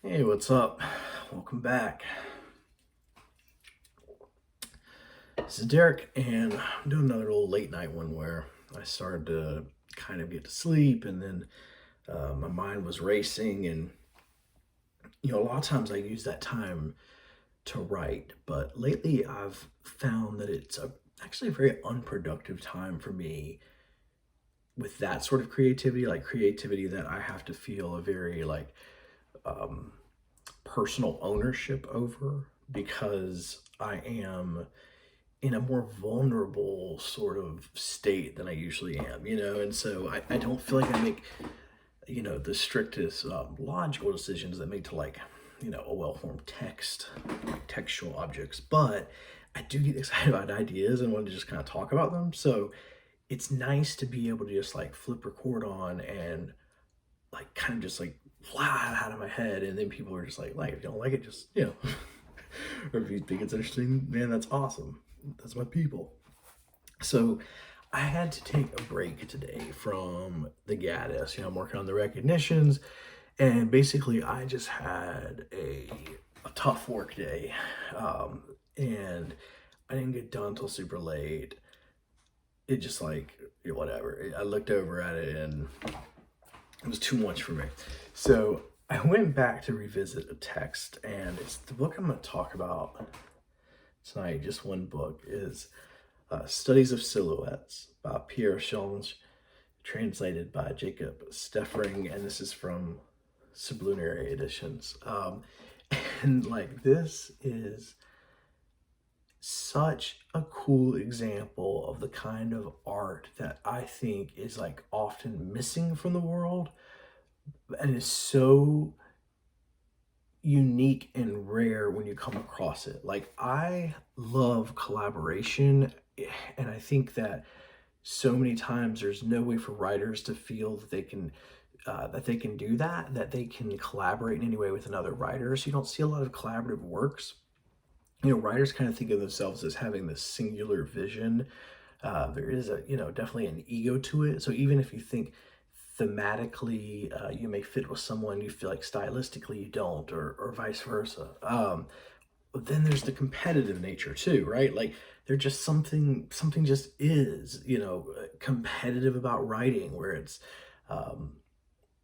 Hey, what's up? Welcome back. This is Derek, and I'm doing another little late night one where I started to kind of get to sleep, and then my mind was racing. And, a lot of times I use that time to write, but lately I've found that actually a very unproductive time for me with that sort of creativity, like creativity that I have to feel a very um, personal ownership over because I am in a more vulnerable sort of state than I usually am, and so I don't feel like I make, the strictest logical decisions that make to a well-formed text, like textual objects, but I do get excited about ideas and want to just kind of talk about them. So it's nice to be able to just like flip record on and like kind of just like fly out of my head, and then people are just like if you don't like it, just or if you think it's interesting, man, that's awesome. That's my people. So I had to take a break today from the Gaddis. I'm working on the recognitions, and basically I just had a tough work day, and I didn't get done till super late. It just whatever. I looked over at it and it was too much for me. So I went back to revisit a text, and it's the book I'm going to talk about tonight. Just one book is Studies of Silhouettes by Pierre, translated by Jacob Steffring, and this is from Sublunary Editions. And this is such a cool example of the kind of art that I think is like often missing from the world, and is so unique and rare when you come across it. Like, I love collaboration, and I think that so many times there's no way for writers to feel that they can do that they can collaborate in any way with another writer. So you don't see a lot of collaborative works. Writers kind of think of themselves as having this singular vision. There is definitely an ego to it. So even if you think thematically you may fit with someone, you feel like stylistically you don't, or vice versa. But then there's the competitive nature too, right? Like, they're just something just is, competitive about writing, where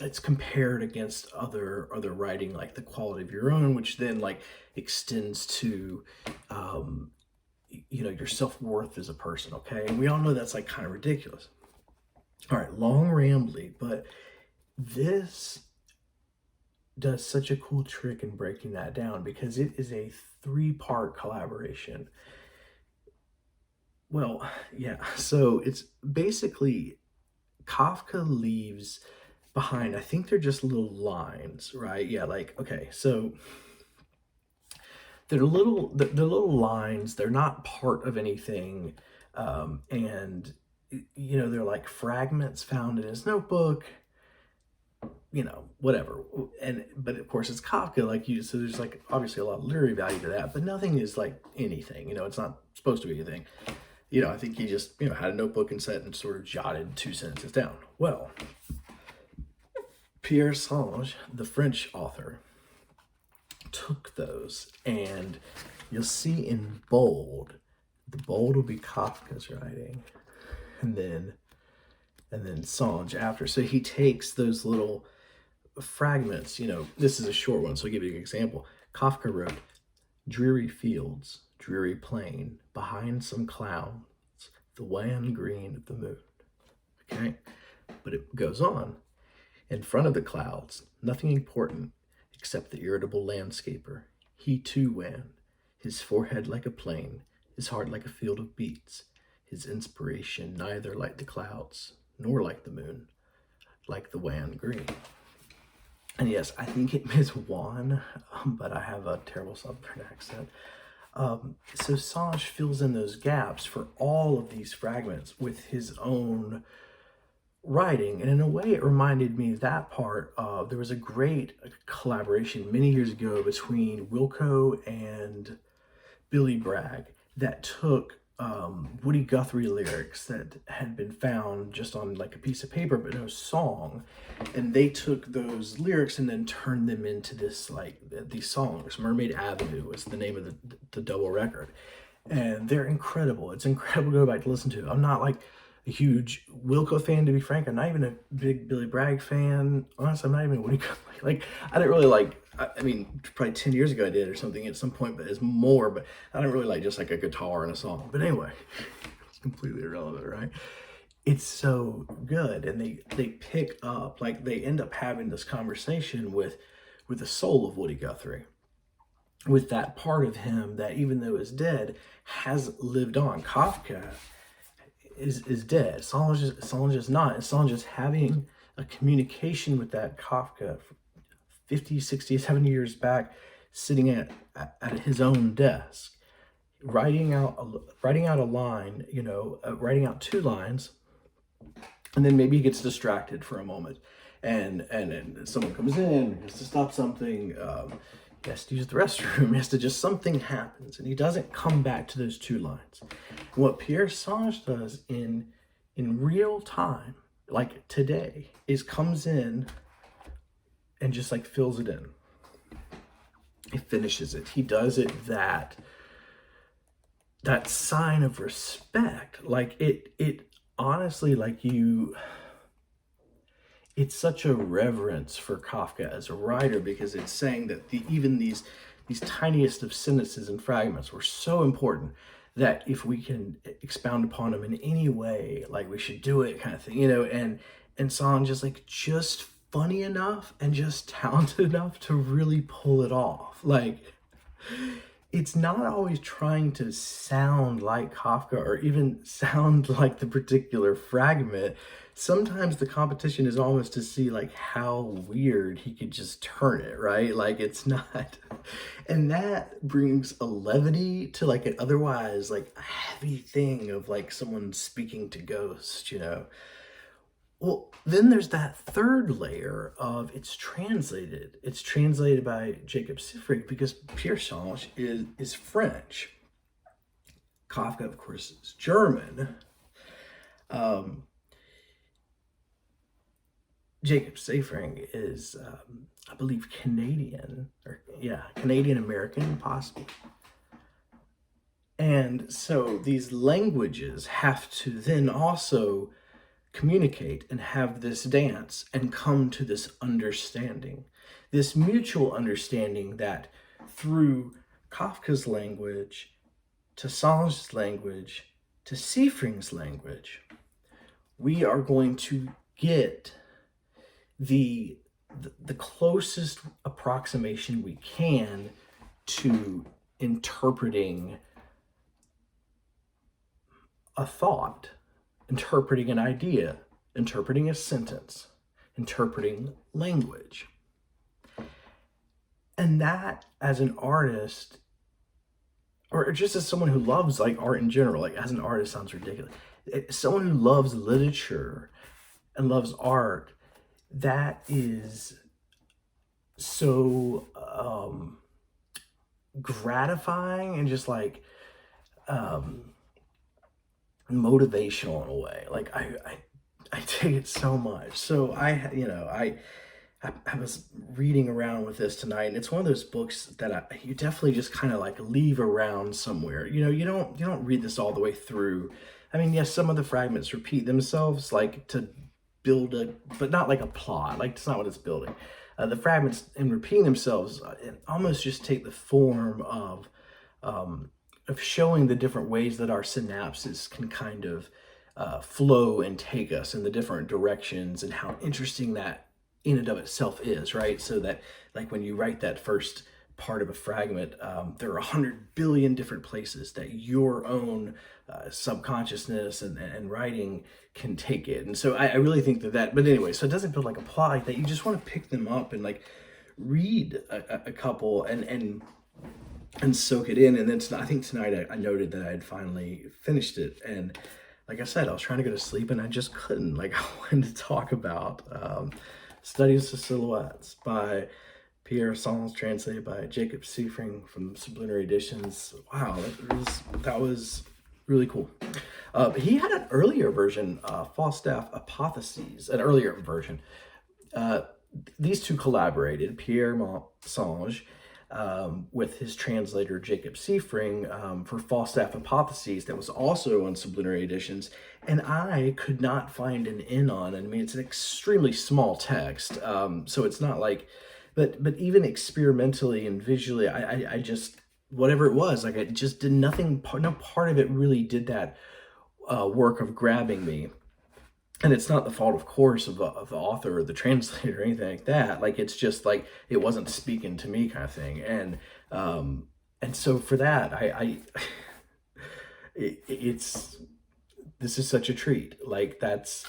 it's compared against other writing, like the quality of your own, which then like extends to your self-worth as a person. Okay, and we all know that's like kind of ridiculous. All right, long rambly, but this does such a cool trick in breaking that down, because it is a 3-part collaboration. Well, yeah, so it's basically Kafka leaves behind, I think they're just little lines, right? Yeah, okay, so they're little lines, they're not part of anything, and they're like fragments found in his notebook, whatever. But of course it's Kafka, so there's like obviously a lot of literary value to that, but nothing is like anything, it's not supposed to be anything. I think he just, had a notebook and sat and sort of jotted 2 sentences down. Well, Pierre Senges, the French author, took those, and you'll see in bold, the bold will be Kafka's writing, and then Senges after. So he takes those little fragments, this is a short one, so I'll give you an example. Kafka wrote, "Dreary fields, dreary plain, behind some clouds, the wan green of the moon." Okay, but it goes on. "In front of the clouds, nothing important except the irritable landscaper. He too wan, his forehead like a plain, his heart like a field of beets, his inspiration neither like the clouds, nor like the moon, like the wan green." And yes, I think it is wan, but I have a terrible Southern accent. So Senges fills in those gaps for all of these fragments with his own writing, and in a way it reminded me of that part of, there was a great collaboration many years ago between Wilco and Billy Bragg that took Woody Guthrie lyrics that had been found just on like a piece of paper, but no song. And they took those lyrics and then turned them into this, like, these songs. Mermaid Avenue was the name of the double record. And they're incredible. It's incredible to go back to listen to. I'm not like a huge Wilco fan, to be frank. I'm not even a big Billy Bragg fan. Honestly, I'm not even a Woody Guthrie. Like, I didn't really like, I mean, probably 10 years ago I did or something at some point, but it's more, but I don't really like just like a guitar and a song. But anyway, it's completely irrelevant, right? It's so good. And they pick up, like, they end up having this conversation with the soul of Woody Guthrie, with that part of him that, even though is dead, has lived on. Kafka is dead. Senges is not. And Senges is having a communication with that Kafka 50, 60, 70 years back, sitting at his own desk, writing out a line, writing out 2 lines, and then maybe he gets distracted for a moment, and someone comes in, he has to stop something, he has to use the restroom, he has to just, something happens, and he doesn't come back to those 2 lines. And what Pierre Senges does in real time, like today, is comes in and just like fills it in. He finishes it. He does it that sign of respect. Like it honestly, like it's such a reverence for Kafka as a writer, because it's saying that even these tiniest of sentences and fragments were so important that if we can expound upon them in any way, like, we should do it, kind of thing, and Song just funny enough and just talented enough to really pull it off. Like, it's not always trying to sound like Kafka or even sound like the particular fragment. Sometimes the competition is almost to see like how weird he could just turn it, right? Like, it's not, and that brings a levity to like an otherwise like a heavy thing of like someone speaking to ghosts, Well, then there's that third layer of it's translated. It's translated by Jacob Siefring, because Pierre Senges is French. Kafka, of course, is German. Jacob Siefring is, I believe, Canadian, or Canadian American, possibly. And so these languages have to then also communicate and have this dance and come to this understanding, this mutual understanding that through Kafka's language to Senges' language to Siefring's language, we are going to get the closest approximation we can to interpreting a thought, interpreting an idea, interpreting a sentence, interpreting language. And that, as an artist, or just as someone who loves like art in general, like as an artist sounds ridiculous, someone who loves literature and loves art, that is so gratifying and just like motivational in a way. Like I take it so much. So I was reading around with this tonight, and it's one of those books that you definitely just kind of like leave around somewhere. You don't read this all the way through. I mean, yes, some of the fragments repeat themselves, like to build but not like a plot. Like, it's not what it's building. The fragments, in repeating themselves, almost just take the form of showing the different ways that our synapses can kind of flow and take us in the different directions, and how interesting that in and of itself is, right? So that, like, when you write that first part of a fragment, there are 100 billion different places that your own subconsciousness and writing can take it. And so I really think that, but anyway, so it doesn't feel like a plot like that. You just want to pick them up and like read a couple and soak it in. And then I think tonight I noted that I had finally finished it. And like I said, I was trying to go to sleep and I just couldn't. Like, I wanted to talk about Studies of Silhouettes by Pierre, Senges, translated by Jacob Siefring from Sublunary Editions. Wow, that was really cool. He had an earlier version, Falstaff Apotheoses, an earlier version. Uh, these two collaborated, Pierre Senges, with his translator Jacob Siefring, for Falstaff Apotheoses, that was also on subliterary editions, and I could not find an in on it. I mean, it's an extremely small text, so it's not like, but even experimentally and visually, I just, whatever it was, like, it just did nothing. No part of it really did that work of grabbing me. And it's not the fault, of course, of the author or the translator or anything like that. Like, it's just like it wasn't speaking to me, kind of thing. And so for that, it's this is such a treat. Like, that's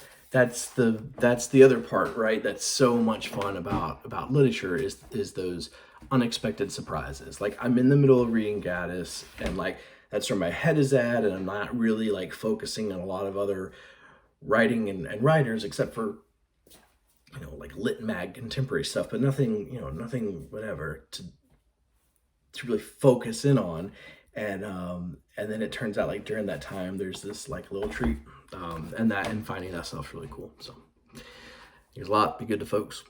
the other part, right? That's so much fun about literature is those unexpected surprises. Like, I'm in the middle of reading Gaddis, and like that's where my head is at, and I'm not really like focusing on a lot of other writing and writers, except for, like lit mag contemporary stuff, but nothing, nothing whatever to really focus in on. And then it turns out, like, during that time there's this like little treat, and finding that stuff's really cool. So here's a lot. Be good to folks.